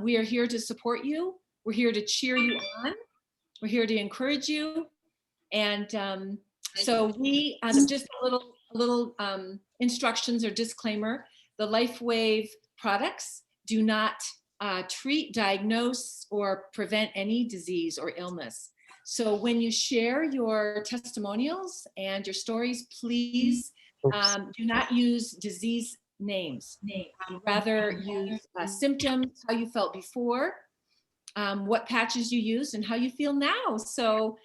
We are here to support you. We're here to cheer you on. We're here to encourage you. And so we, just a little instructions or disclaimer, the LifeWave products do not treat, diagnose, or prevent any disease or illness. So when you share your testimonials and your stories, please do not use disease names. Rather use symptoms, how you felt before, what patches you used, and how you feel now. So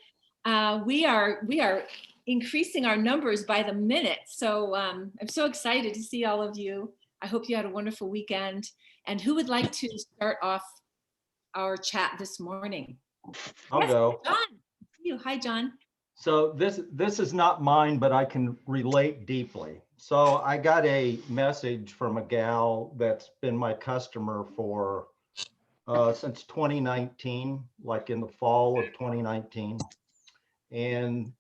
we are increasing our numbers by the minute. So I'm so excited to see all of you. I hope you had a wonderful weekend. And who would like to start off our chat this morning? I'll go. John. You. Hi, John. So this is not mine, but I can relate deeply. So I got a message from a gal that's been my customer for since 2019, like in the fall of 2019. And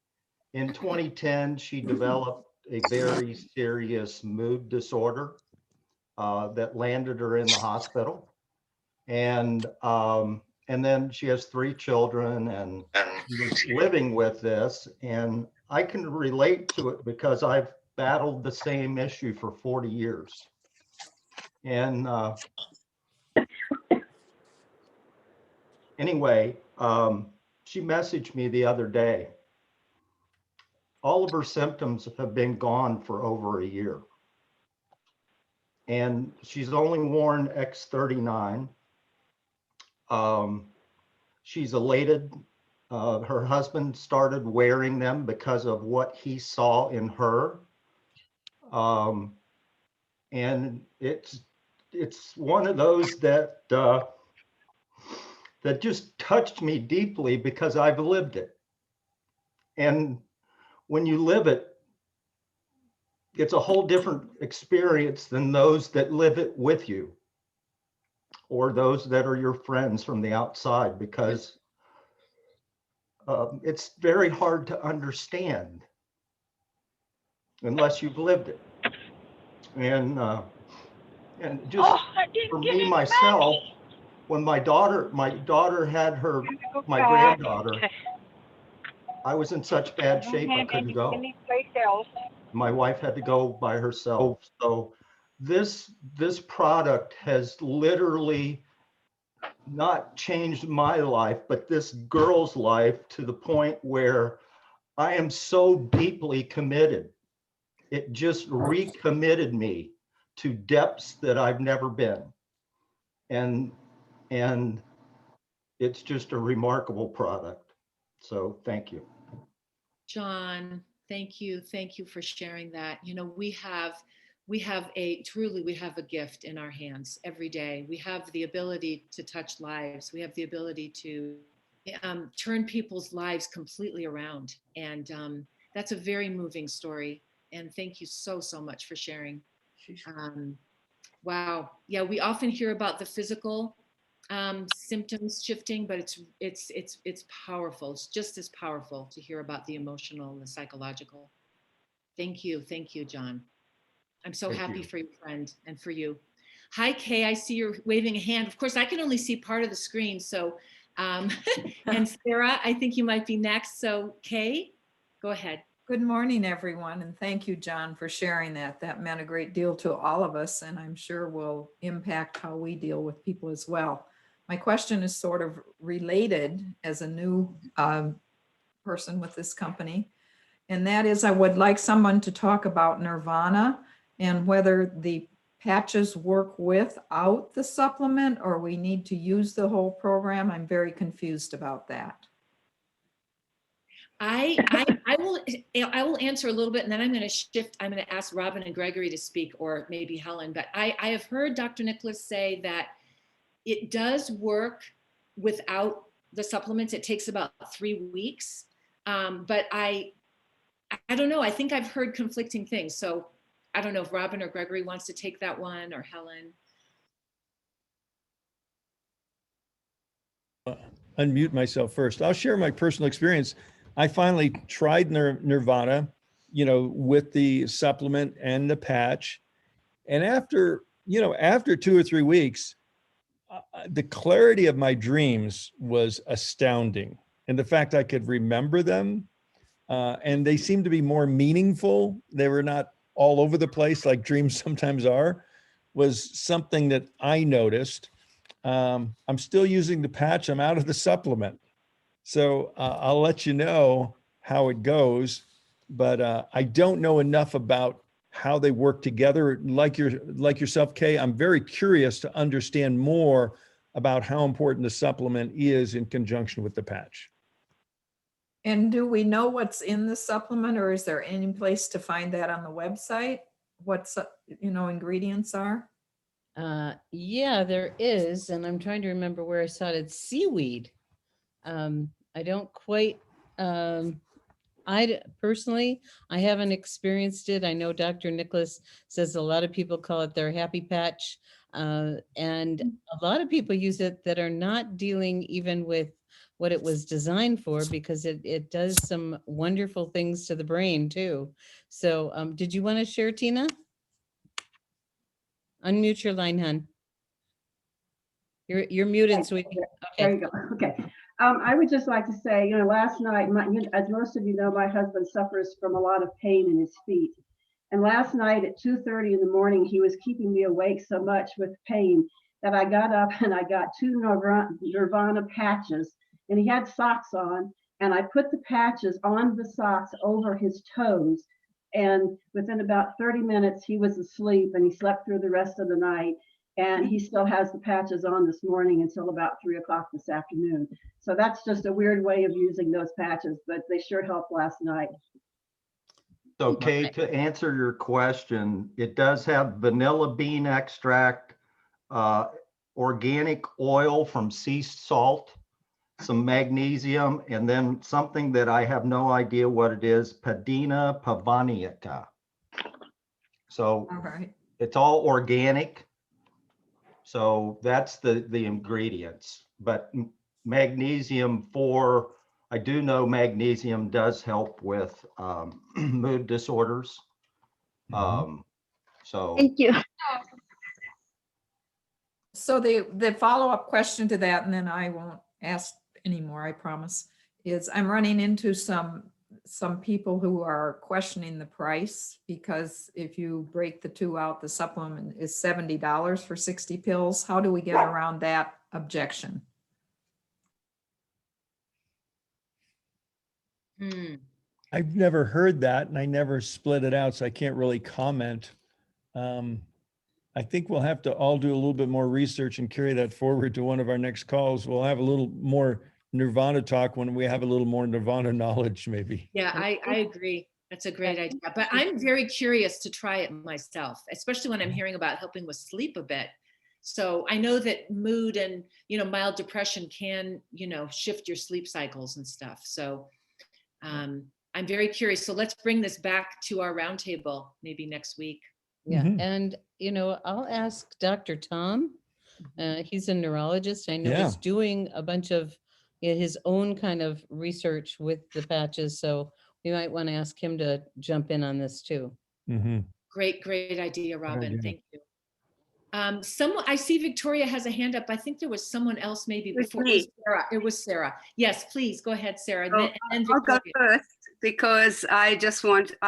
in 2010, she developed a very serious mood disorder that landed her in the hospital. And then she has 3 children and was living with this. And I can relate to it because I've battled the same issue for 40 years. And anyway, she messaged me the other day. All of her symptoms have been gone for over a year. And she's only worn X39. She's elated. Her husband started wearing them because of what he saw in her. And it's one of those that that just touched me deeply because I've lived it. And when you live it, it's a whole different experience than those that live it with you or those that are your friends from the outside, because it's very hard to understand unless you've lived it. And just for me, myself, when my daughter had my granddaughter, I was in such bad shape I couldn't go. My wife had to go by herself. So this product has literally not changed my life, but this girl's life, to the point where I am so deeply committed. It just recommitted me to depths that I've never been. And it's just a remarkable product. So thank you. John, thank you. Thank you for sharing that. You know, we have a gift in our hands every day. We have the ability to touch lives. We have the ability to turn people's lives completely around. And that's a very moving story. And thank you so much for sharing. Wow. Yeah, we often hear about the physical symptoms shifting, but it's powerful. It's just as powerful to hear about the emotional and the psychological. Thank you, John. I'm so happy for your friend and for you. Hi, Kay. I see you're waving a hand. Of course, I can only see part of the screen. So, and Sarah, I think you might be next. So, Kay, go ahead. Good morning, everyone, and thank you, John, for sharing that. That meant a great deal to all of us, and I'm sure will impact how we deal with people as well. My question is sort of related as a new person with this company, and that is I would like someone to talk about Nirvana and whether the patches work without the supplement or we need to use the whole program. I'm very confused about that. I will answer a little bit, and then I'm going to shift. I'm going to ask Robin and Gregory to speak, or maybe Helen. But I have heard Dr. Nicholas say that it does work without the supplements. It takes about 3 weeks. But I don't know. I think I've heard conflicting things. So I don't know if Robin or Gregory wants to take that one, or Helen. Unmute myself first. I'll share my personal experience. I finally tried Nirvana, with the supplement and the patch. And after 2 or 3 weeks, the clarity of my dreams was astounding. And the fact I could remember them, and they seemed to be more meaningful. They were not all over the place like dreams sometimes are, was something that I noticed. I'm still using the patch. I'm out of the supplement. So I'll let you know how it goes, but I don't know enough about how they work together. Like yourself, Kay, I'm very curious to understand more about how important the supplement is in conjunction with the patch. And do we know what's in the supplement, or is there any place to find that on the website? What's, ingredients are? Yeah, there is, and I'm trying to remember where I saw it. It's seaweed. I don't quite, personally, I haven't experienced it. I know Dr. Nicholas says a lot of people call it their happy patch. And a lot of people use it that are not dealing even with what it was designed for, because it does some wonderful things to the brain too. So did you want to share, Tina? Unmute your line, hon. You're muted, sweetie. There Okay. you go. Okay. I would just like to say, last night, as most of you know, my husband suffers from a lot of pain in his feet. And last night at 2:30 in the morning, he was keeping me awake so much with pain that I got up and I got 2 Nirvana patches, and he had socks on, and I put the patches on the socks over his toes. And within about 30 minutes, he was asleep, and he slept through the rest of the night. And he still has the patches on this morning until about 3 o'clock this afternoon. So that's just a weird way of using those patches, but they sure helped last night. So Kay, to answer your question, it does have vanilla bean extract, organic oil from sea salt, some magnesium, and then something that I have no idea what it is, Padina pavanica. So All right. it's all organic. So that's the ingredients, but magnesium I do know magnesium does help with mood disorders. So Thank you. So the follow-up question to that, and then I won't ask anymore, I promise, is I'm running into some people who are questioning the price, because if you break the two out, the supplement is $70 for 60 pills. How do we get around that objection? I've never heard that, and I never split it out, so I can't really comment. I think we'll have to all do a little bit more research and carry that forward to one of our next calls. We'll have a little more Nirvana talk when we have a little more Nirvana knowledge, maybe. Yeah, I agree. That's a great idea. But I'm very curious to try it myself, especially when I'm hearing about helping with sleep a bit. So I know that mood and, mild depression can, shift your sleep cycles and stuff. So I'm very curious. So let's bring this back to our roundtable maybe next week. Yeah. Mhm. And, I'll ask Dr. Tom. He's a neurologist. I know Yeah. he's doing a bunch of his own kind of research with the patches. So we might want to ask him to jump in on this too. Mhm. Great idea, Robin. idea. Thank you. I see Victoria has a hand up. I think there was someone else maybe It was before. me. It was Sarah. Yes, please go ahead, Sarah. So And I'll go Victoria. first because I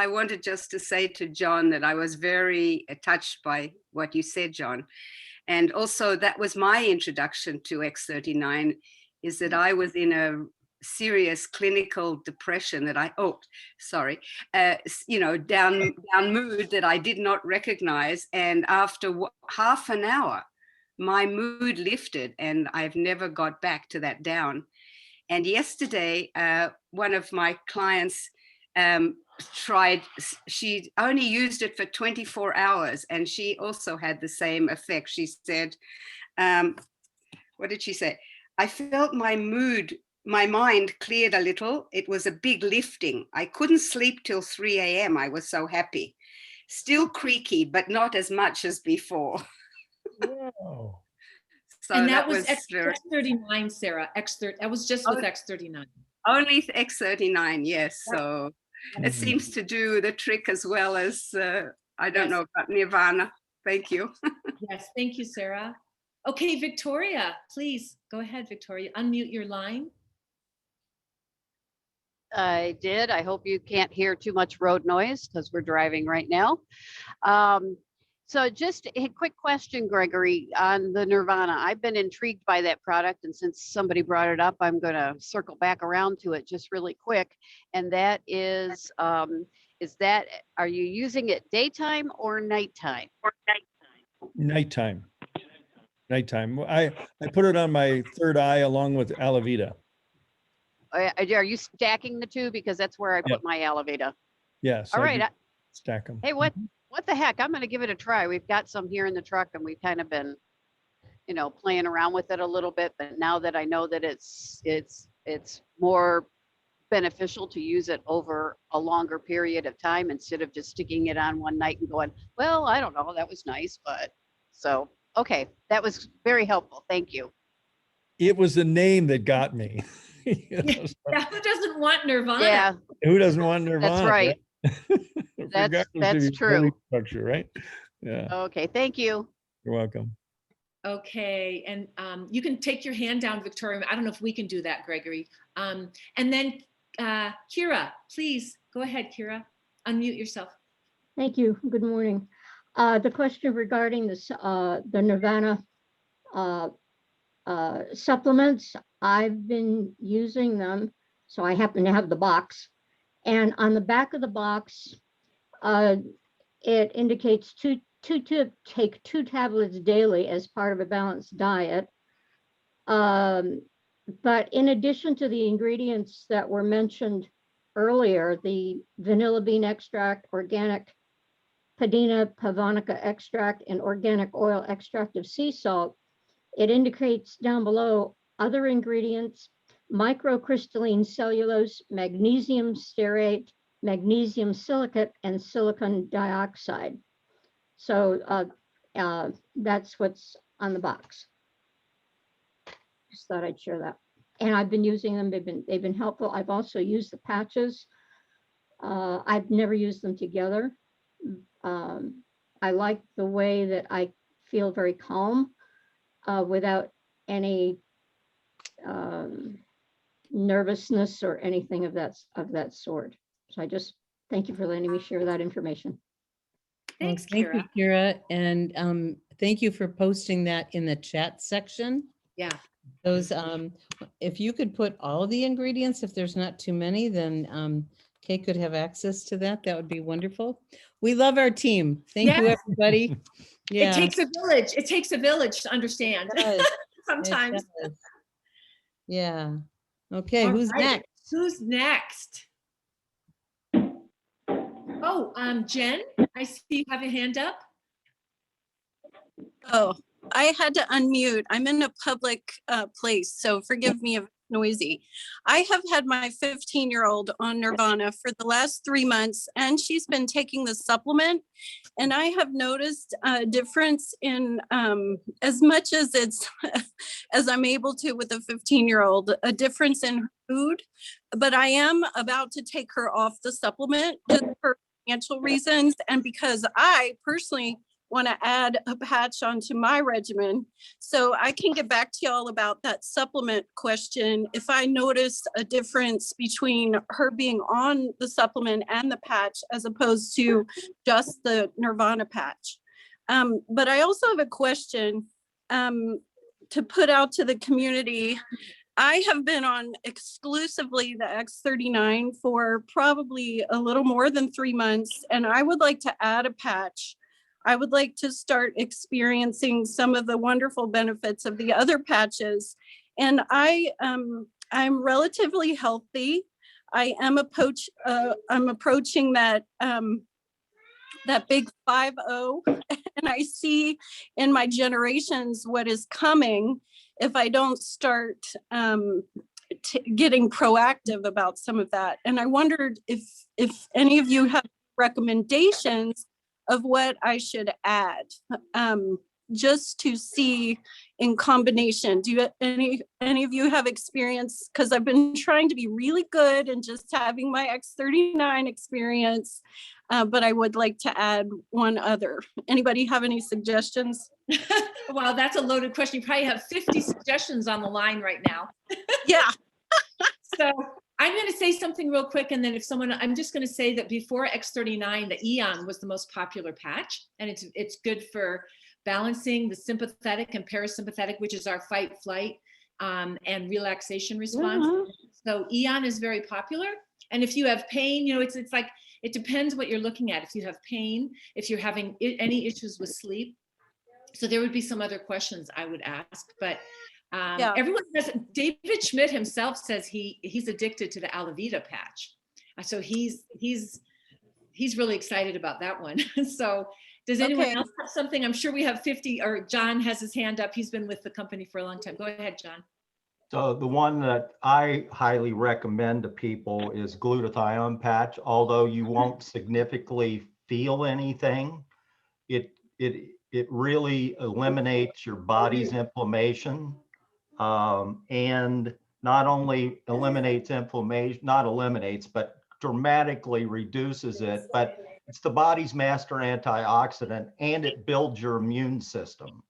wanted just to say to John that I was very touched by what you said, John. And also that was my introduction to X39, is that I was in a serious clinical depression that down mood that I did not recognize. And after half an hour, my mood lifted and I've never got back to that down. And yesterday, one of my clients she only used it for 24 hours and she also had the same effect. She said, what did she say? I felt my mind cleared a little. It was a big lifting. I couldn't sleep till 3 a.m. I was so happy. Still creaky, but not as much as before. Wow. So and that was X39, Sarah. That was just with X39. Only X39, yes. So it seems to do the trick as well as, I don't know about Nirvana. Thank you. Yes, thank you, Sarah. Okay, Victoria, please go ahead, Victoria. Unmute your line. I did. I hope you can't hear too much road noise because we're driving right now. So just a quick question, Gregory, on the Nirvana. I've been intrigued by that product, and since somebody brought it up, I'm going to circle back around to it just really quick. And that is that, are you using it daytime or nighttime? Nighttime. Nighttime. I put it on my third eye along with Alavita. Are you stacking the two? Because that's where I Yeah. put my Alavita. Yes. All I right. do stack them. Hey, what the heck? I'm going to give it a try. We've got some here in the truck, and we've kind of been, playing around with it a little bit. But now that I know that it's more beneficial to use it over a longer period of time instead of just sticking it on one night and going, well, I don't know, that was nice, but so, okay, that was very helpful. Thank you. It was the name that got me. You know, so Yeah, who doesn't want Nirvana? Yeah, who doesn't want Nirvana? that's right. Regardless of That's your true. belief structure, right? Yeah, Okay, thank you. you're welcome. Okay, and you can take your hand down, Victoria. I don't know if we can do that, Gregory. And then Kira, please go ahead, Kira. Unmute yourself. Thank you. Good morning. The question regarding this, the Nirvana supplements, I've been using them, so I happen to have the box. And on the back of the box, it indicates to take 2 tablets daily as part of a balanced diet. But in addition to the ingredients that were mentioned earlier, the vanilla bean extract, organic Padina pavonica extract, and organic oil extract of sea salt, it indicates down below other ingredients: microcrystalline cellulose, magnesium stearate, magnesium silicate, and silicon dioxide. So that's what's on the box. Just thought I'd share that. And I've been using them. They've been helpful. I've also used the patches. I've never used them together. I like the way that I feel very calm without any nervousness or anything of that sort. So I just thank you for letting me share that information. Thanks, Thank Kira. you, Kira. And thank you for posting that in the chat section. Yeah. Those, if you could put all the ingredients, if there's not too many, then Kay could have access to that. That would be wonderful. We love our team. Thank you, Yes. everybody. Yeah. It takes a village. It takes a village to understand. It does. It Sometimes. does. Yeah. Okay, All who's right. next? Who's next? Oh, Jen, I see you have a hand up. Oh, I had to unmute. I'm in a public place, so forgive me if it's noisy. I have had my 15-year-old on Nirvana for the last 3 months, and she's been taking the supplement. And I have noticed a difference in, as much as it's, as I'm able to with a 15-year-old, a difference in her food. But I am about to take her off the supplement just for financial reasons, and because I personally want to add a patch onto my regimen. So I can get back to y'all about that supplement question if I notice a difference between her being on the supplement and the patch as opposed to just the Nirvana patch. But I also have a question to put out to the community. I have been on exclusively the X39 for probably a little more than 3 months, and I would like to add a patch. I would like to start experiencing some of the wonderful benefits of the other patches. And I'm relatively healthy. I am I'm approaching that that big 5-0, and I see in my generations what is coming if I don't start getting proactive about some of that. And I wondered if any of you have recommendations of what I should add, just to see in combination. Do you, any of you have experience? Because I've been trying to be really good and just having my X39 experience. but I would like to add one other. Anybody have any suggestions? Well, that's a loaded question. You probably have 50 suggestions on the line right now. Yeah. So I'm going to say something real quick, and then if someone, I'm just going to say that before X39, the Eon was the most popular patch, and it's good for balancing the sympathetic and parasympathetic, which is our fight, flight, and relaxation response. So Eon is very popular. And if you have pain, you know, it's like, it depends what you're looking at. If you have pain, if you're having any issues with sleep. So there would be some other questions I would ask, but Yeah. everyone has, David Schmidt himself says he's addicted to the Alavita patch. So he's really excited about that one. So does anyone Okay. else have something? I'm sure we have 50, or John has his hand up. He's been with the company for a long time. Go ahead, John. So the one that I highly recommend to people is Glutathione Patch. Although you won't significantly feel anything, it really eliminates your body's inflammation, and not only eliminates inflammation, not eliminates, but dramatically reduces it. But it's the body's master antioxidant, and it builds your immune system.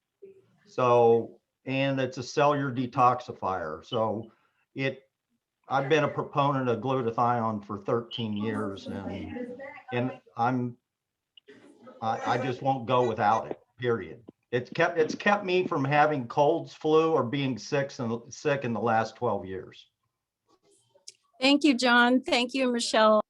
So, and it's a cellular detoxifier. So I've been a proponent of glutathione for 13 years, and I just won't go without it, period. It's kept me from having colds, flu, or being sick in the last 12 years. Thank you, John. Thank you, Michelle.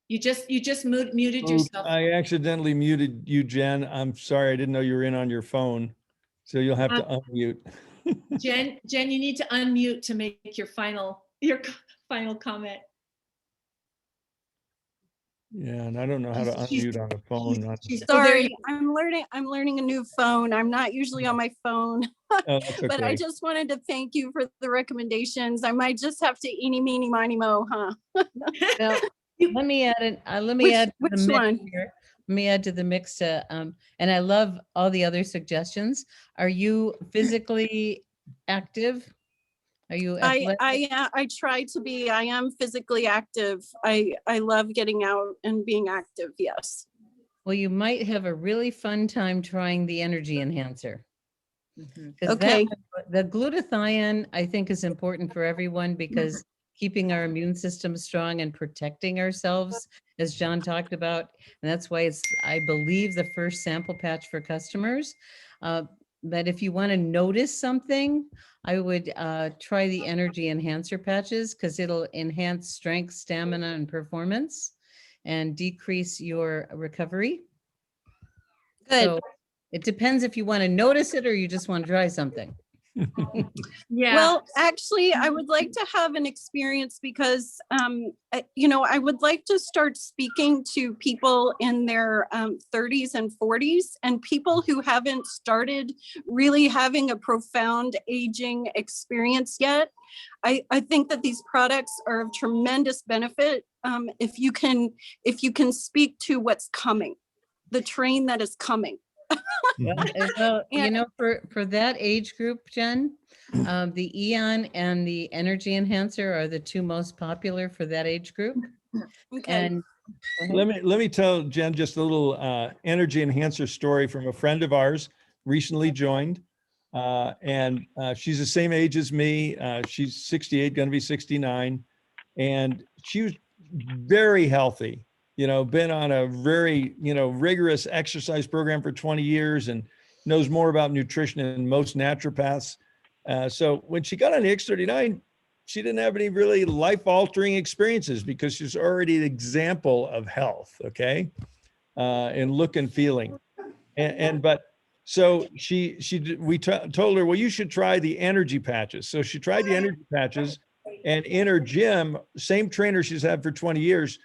You just muted yourself. I accidentally muted you, Jen. I'm sorry. I didn't know you were in on your phone. So you'll have to unmute. Jen, you need to unmute to make your final comment. Yeah, and I don't know how to unmute on a phone. Sorry, I'm learning a new phone. I'm not usually on my phone. Oh, that's okay. But I just wanted to thank you for the recommendations. I might just have to eeny, meeny, miny, mo, huh? Well, let me add it. Which one? Here. Let me add to the mix. And I love all the other suggestions. Are you physically active? Are you athletic? I try to be. I am physically active. I love getting out and being active. Yes. Well, you might have a really fun time trying the energy enhancer. Okay. The glutathione, I think, is important for everyone because keeping our immune system strong and protecting ourselves, as John talked about. And that's why it's, I believe, the first sample patch for customers. But if you want to notice something, I would try the energy enhancer patches because it'll enhance strength, stamina, and performance and decrease your recovery. Good. So it depends if you want to notice it or you just want to try something. Yeah. Well, actually, I would like to have an experience because, I would like to start speaking to people in their 30s and 40s and people who haven't started really having a profound aging experience yet. I think that these products are of tremendous benefit if you can speak to what's coming, the train that is coming. Well, for that age group, Jen, the Eon and the energy enhancer are the two most popular for that age group. Okay. And Let me tell Jen just a little energy enhancer story from a friend of ours, recently joined. And she's the same age as me. She's 68, going to be 69. And she was very healthy, been on a very, rigorous exercise program for 20 years and knows more about nutrition than most naturopaths. So when she got on the X39, she didn't have any really life-altering experiences because she's already an example of health, okay, and look and feeling. But so we told her, well, you should try the energy patches. So she tried the energy patches, and in her gym, same trainer she's had for 20 years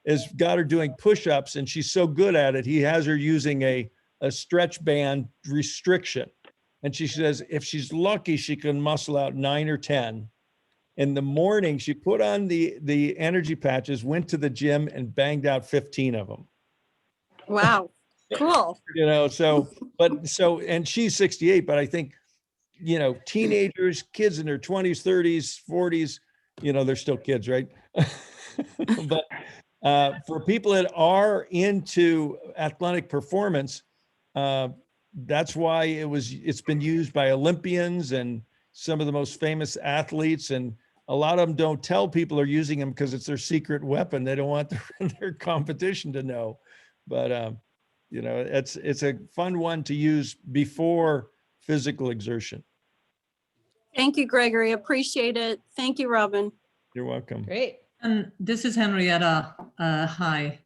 has got her doing push-ups, and she's so good at it, he has her using a stretch band restriction. And she says if she's lucky, she can muscle out 9 or 10. In the morning, she put on the energy patches, went to the gym, and banged out 15 of them. Wow. Cool. And she's 68, but I think you know, teenagers, kids in their 20s, 30s, 40s, you know, they're still kids, right? But for people that are into athletic performance, that's why it's been used by Olympians and some of the most famous athletes. And a lot of them don't tell people are using them because it's their secret weapon. They don't want their competition to know. But you know, it's a fun one to use before physical exertion. Thank you, Gregory. Appreciate it. Thank you, Robin. You're welcome. Great. And this is Henrietta. Hi.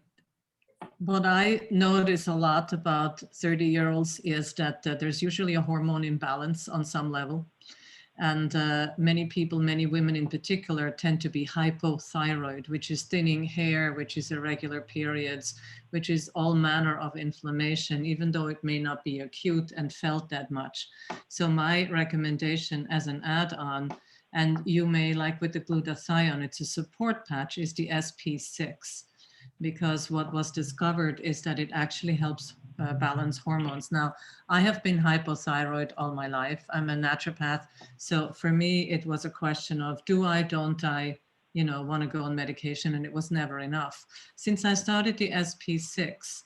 What I notice a lot about 30-year-olds is that there's usually a hormone imbalance on some level. And many people, many women in particular, tend to be hypothyroid, which is thinning hair, which is irregular periods, which is all manner of inflammation, even though it may not be acute and felt that much. So my recommendation as an add-on, and you may, like with the glutathione, it's a support patch, is the SP6. Because what was discovered is that it actually helps balance hormones. Now, I have been hypothyroid all my life. I'm a naturopath. So for me, it was a question of do I, don't I, you know, want to go on medication? And it was never enough. Since I started the SP6,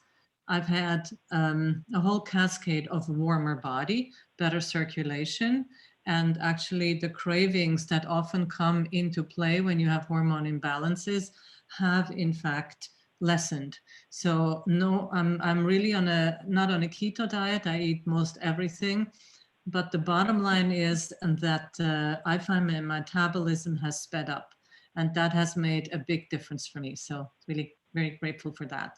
I've had a whole cascade of warmer body, better circulation, and actually the cravings that often come into play when you have hormone imbalances have in fact lessened. So no, I'm really not on a keto diet. I eat most everything, but the bottom line is that I find my metabolism has sped up, and that has made a big difference for me. So really very grateful for that.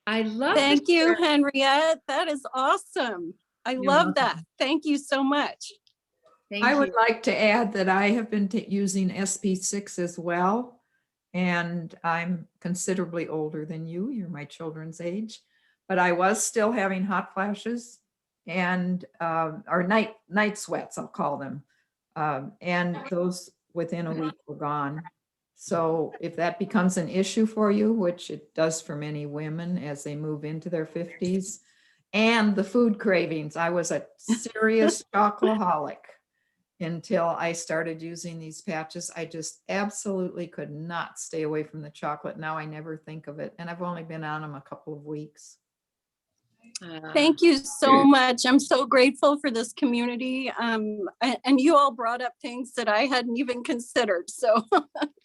I love Thank you, Henriette. That is awesome. I You're love welcome. that. Thank you so much. Thank I would you. like to add that I have been using SP6 as well. And I'm considerably older than you. You're my children's age. But I was still having hot flashes and or night sweats, I'll call them. And those within a week were gone. So if that becomes an issue for you, which it does for many women as they move into their 50s, and the food cravings, I was a serious chocoholic until I started using these patches. I just absolutely could not stay away from the chocolate. Now I never think of it. And I've only been on them a couple of weeks. Thank you so much. I'm so grateful for this community. And you all brought up things that I hadn't even considered. So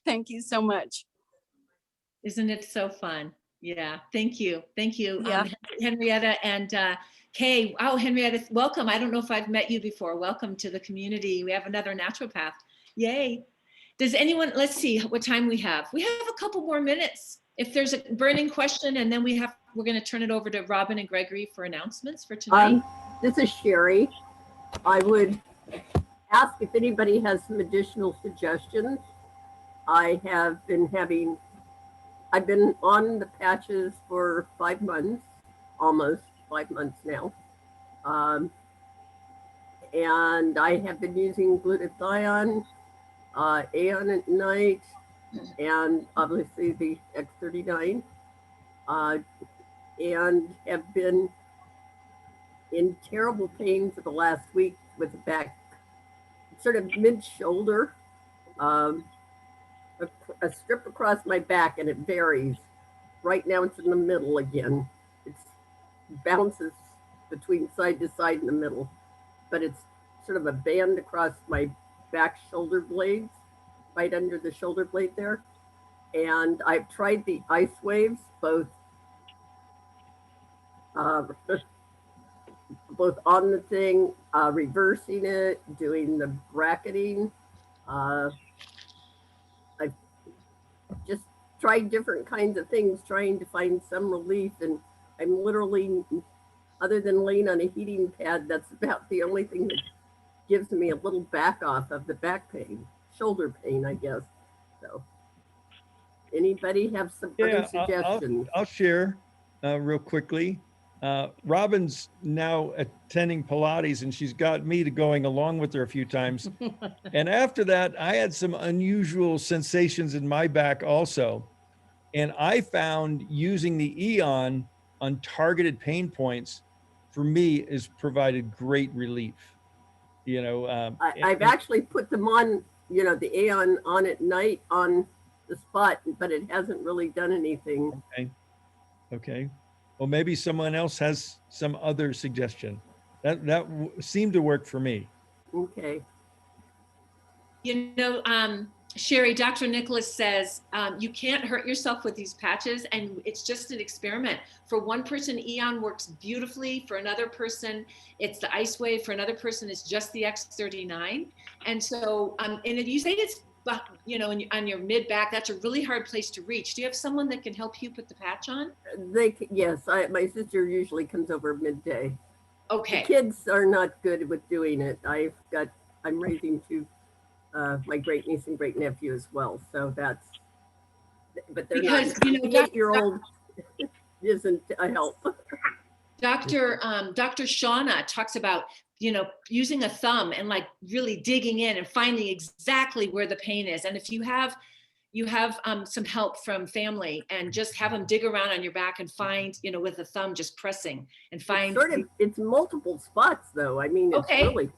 thank you so much. Isn't it so fun? Yeah, thank you. Thank you, Yeah. Henrietta and Kay. Wow, Henrietta, welcome. I don't know if I've met you before. Welcome to the community. We have another naturopath. Yay. Does anyone, let's see what time we have. We have a couple more minutes. If there's a burning question, and then we're going to turn it over to Robin and Gregory for announcements for tonight. This is Sherry. I would ask if anybody has some additional suggestions. I've been on the patches for 5 months, almost 5 months now. And I have been using glutathione, Aeon at night, and obviously the X39, and have been in terrible pain for the last week with the back, sort of mid-shoulder, a strip across my back, and it varies. Right now it's in the middle again. It bounces between side to side in the middle, but it's sort of a band across my back shoulder blades, right under the shoulder blade there. And I've tried the ice waves, both both on the thing, reversing it, doing the bracketing. I've just tried different kinds of things, trying to find some relief. And I'm literally, other than laying on a heating pad, that's about the only thing that gives me a little back off of the back pain, shoulder pain, I guess. So anybody have some other suggestions? I'll share real quickly. Robin's now attending Pilates, and she's got me to going along with her a few times. And after that, I had some unusual sensations in my back also. And I found using the Eon on targeted pain points for me has provided great relief. you know. I've actually put them on, you know, the Aeon on at night on the spot, but it hasn't really done anything. Okay. Okay. Well, maybe someone else has some other suggestion. That seemed to work for me. Okay. You know, Sherry, Dr. Nicholas says you can't hurt yourself with these patches, and it's just an experiment. For one person, Eon works beautifully. For another person, it's the Ice Wave. For another person, it's just the X39. And so, and if you say it's, you know, on your mid back, that's a really hard place to reach. Do you have someone that can help you put the patch on? Yes, my sister usually comes over midday. Okay. The kids are not good with doing it. I'm raising two, my great niece and great nephew as well. So that's, but they're because, not, you know, the 8-year-old isn't a help. Dr. Shauna talks about, you know, using a thumb and like really digging in and finding exactly where the pain is. And if you have some help from family, and just have them dig around on your back and find, you know, with a thumb just pressing and find. It's multiple spots though. I mean, it's okay. really.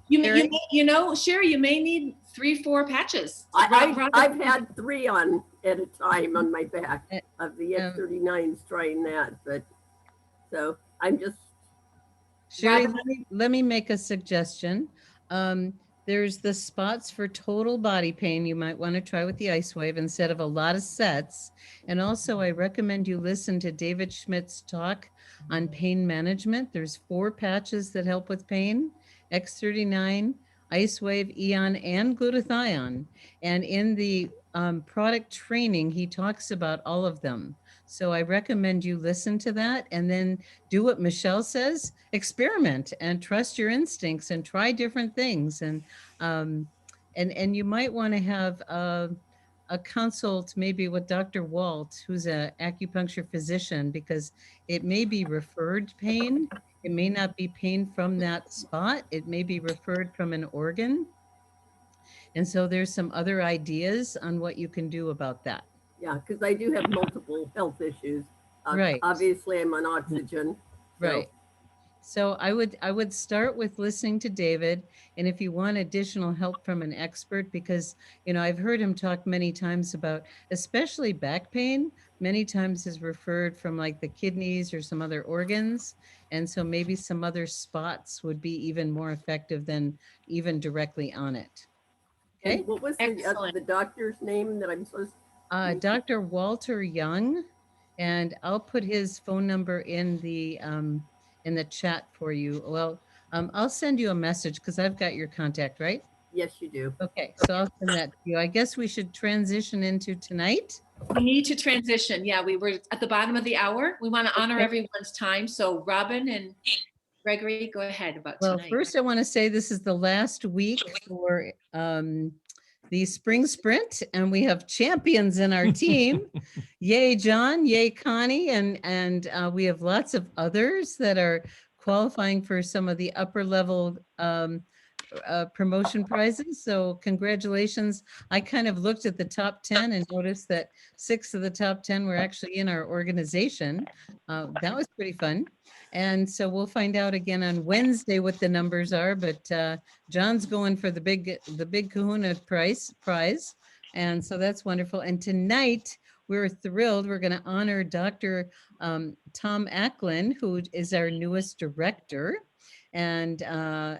You know, Sherry, you may need 3-4 patches. I've had 3 on at a time on my back of the X39s trying that, but so I'm just. Sherry, let me make a suggestion. There's the spots for total body pain you might want to try with the Ice Wave instead of a lot of sets. And also I recommend you listen to David Schmidt's talk on pain management. There's 4 patches that help with pain: X39, Ice Wave, Eon, and Glutathione. And in the product training, he talks about all of them. So I recommend you listen to that and then do what Michelle says, experiment and trust your instincts and try different things. And you might want to have a consult maybe with Dr. Walt, who's an acupuncture physician, because it may be referred pain. It may not be pain from that spot. It may be referred from an organ. And so there's some other ideas on what you can do about that. Yeah, because I do have multiple health issues. Right. Obviously, I'm on oxygen. Right. So I would start with listening to David, and if you want additional help from an expert, because, you know, I've heard him talk many times about, especially back pain, many times is referred from like the kidneys or some other organs. And so maybe some other spots would be even more effective than even directly on it. Okay. And what was the doctor's name that I'm supposed to? Dr. Walter Young, and I'll put his phone number in the chat for you. Well, I'll send you a message because I've got your contact, right? Yes, you do. Okay, so I'll send that to you. I guess we should transition into tonight. We need to transition. Yeah, we were at the bottom of the hour. We want to honor everyone's time. So Robin and Gregory, go ahead about tonight. Well, first I want to say this is the last week for the spring sprint, and we have champions in our team. Yay, John, yay, Connie, and we have lots of others that are qualifying for some of the upper level promotion prizes. So congratulations. I kind of looked at the top 10 and noticed that 6 of the top 10 were actually in our organization. That was pretty fun. And so we'll find out again on Wednesday what the numbers are, but John's going for the big kahuna prize. And so that's wonderful. And tonight we're thrilled. We're going to honor Dr. Tom Acklin, who is our newest director. And I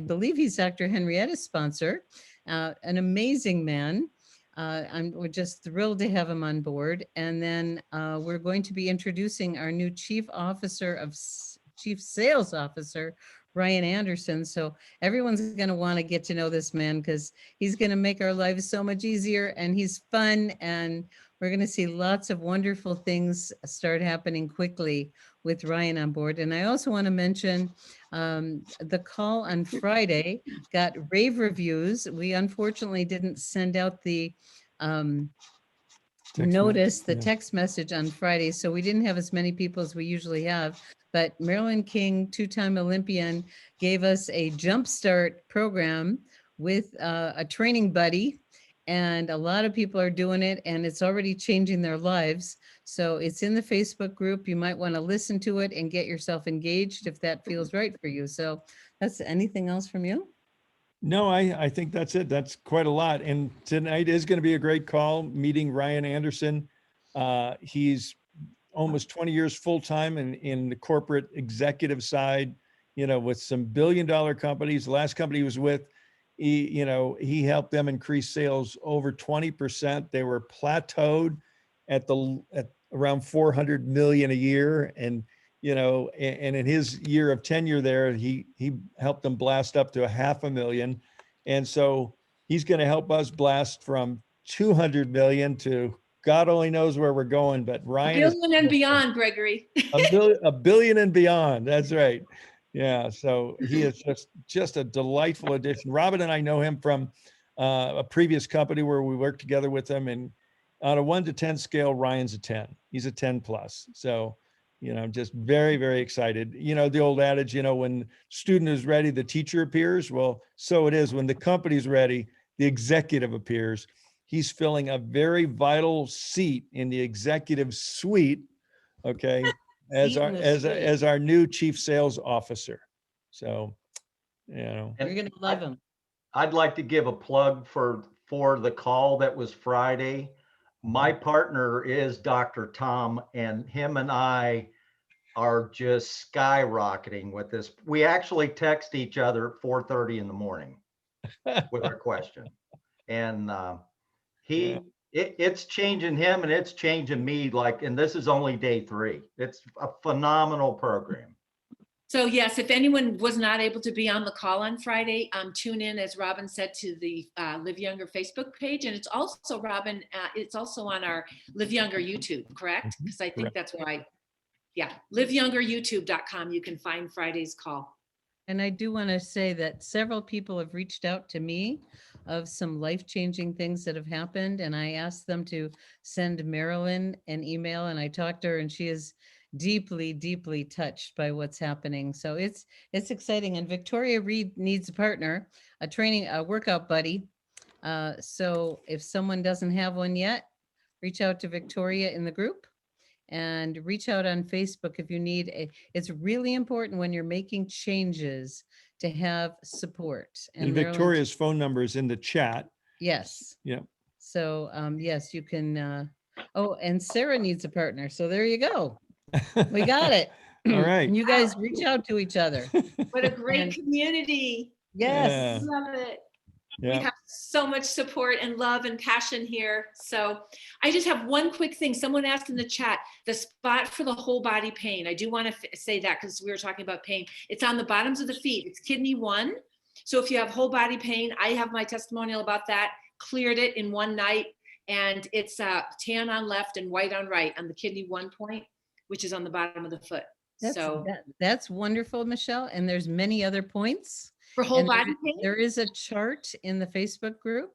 believe he's Dr. Henrietta's sponsor, an amazing man. We're just thrilled to have him on board. And then we're going to be introducing our new Chief Sales Officer, Ryan Anderson. So everyone's going to want to get to know this man because he's going to make our lives so much easier, and he's fun, and we're going to see lots of wonderful things start happening quickly with Ryan on board. And I also want to mention the call on Friday got rave reviews. We unfortunately didn't send out the text message on Friday, so we didn't have as many people as we usually have. But Marilyn King, 2-time Olympian, gave us a jumpstart program with a training buddy. And a lot of people are doing it, and it's already changing their lives. So it's in the Facebook group. You might want to listen to it and get yourself engaged if that feels right for you. So that's anything else from you? No, I think that's it. That's quite a lot. And tonight is going to be a great call, meeting Ryan Anderson. He's almost 20 years full-time in the corporate executive side, with some billion-dollar companies. The last company he was with, he helped them increase sales over 20%. They were plateaued at around 400 million a year. And and in his year of tenure there, he helped them blast up to 500,000. And so he's going to help us blast from 200 million to God only knows where we're going, but Ryan A billion and beyond, Gregory. a billion and beyond. That's right. Yeah. So he is just a delightful addition. Robin and I know him from a previous company where we worked together with him, and on a 1 to 10 scale, Ryan's a 10. He's a 10 plus. So, I'm just very, very excited. The old adage, when student is ready, the teacher appears. Well, so it is when the company's ready, the executive appears. He's filling a very vital seat in the executive suite, okay, as our new chief sales officer. So, You're going to love him. I'd like to give a plug for the call that was Friday. My partner is Dr. Tom, and him and I are just skyrocketing with this. We actually text each other at 4:30 in the morning with our question. And it's changing him and it's changing me, and this is only day 3. It's a phenomenal program. So yes, if anyone was not able to be on the call on Friday, tune in, as Robin said, to the Live Younger Facebook page. And it's also, Robin, it's also on our Live Younger YouTube, correct? Because I think that's where liveyoungeryoutube.com. You can find Friday's call. And I do want to say that several people have reached out to me of some life-changing things that have happened. And I asked them to send Marilyn an email, and I talked to her, and she is deeply, deeply touched by what's happening. So it's exciting. And Victoria Reed needs a partner, a workout buddy. So if someone doesn't have one yet, reach out to Victoria in the group, and reach out on Facebook if you need. It's really important when you're making changes to have support. And Victoria's phone number is in the chat. Yes. Yeah. So yes, you can. And Sarah needs a partner. So there you go. We got it. All right. And you guys reach out to each other. What a great community. Yes. Yeah. Love it. Yeah. We have so much support and love and passion here. So I just have one quick thing. Someone asked in the chat, the spot for the whole body pain. I do want to say that because we were talking about pain. It's on the bottoms of the feet. It's kidney 1. So if you have whole body pain, I have my testimonial about that. Cleared it in one night. And it's tan on left and white on right on the kidney 1 point, which is on the bottom of the foot. That's wonderful, Michelle. And there's many other points. For whole body pain? There is a chart in the Facebook group.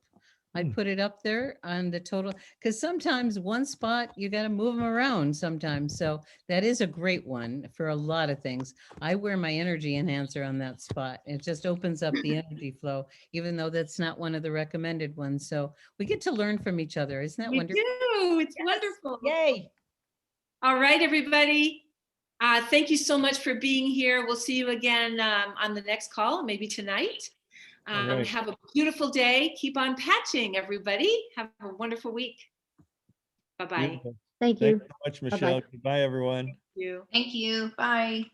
I put it up there on the total, because sometimes one spot, you got to move them around sometimes. So that is a great one for a lot of things. I wear my energy enhancer on that spot. It just opens up the energy flow, even though that's not one of the recommended ones. So we get to learn from each other. Isn't that wonderful? We do. It's wonderful. Yay. All right, everybody. Thank you so much for being here. We'll see you again on the next call, maybe tonight. Right. Have a beautiful day. Keep on patching, everybody. Have a wonderful week. Bye-bye. Beautiful. Thank you. Thanks so much, Michelle. Bye-bye. Goodbye, everyone. Thank you. Thank you. Bye.